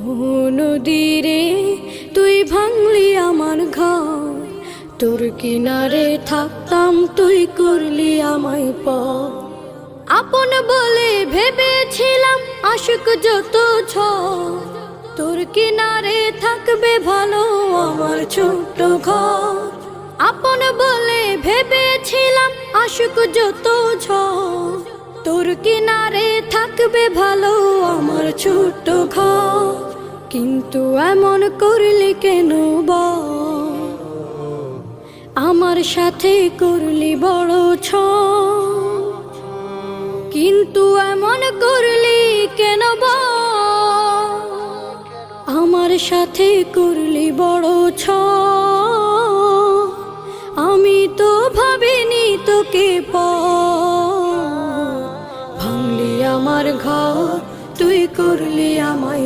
ও নদীরে তুই ভাঙলি আমার ঘর, তোর কিনারে থাকতাম তুই করলি আমায় পর। আপন বলে ভেবেছিলাম আশুক যত ঝড়, তোর কিনারে থাকবে ভালো আমার ছোট্ট ঘর। আপন বলে ভেবেছিলাম আশুক যত ঝড়, তোর কিনারে থাকবে ভালো আমার ছোট্ট ঘর। কিন্তু এমন করলি কেন বল, আমার সাথে করলি বড় ছল। কিন্তু এমন করলি কেন বল, আমার সাথে করলি বড় ছল। আমি তো ভাবিনি তোকে পর, ভাঙলি আমার ঘর তুই করলি আমায়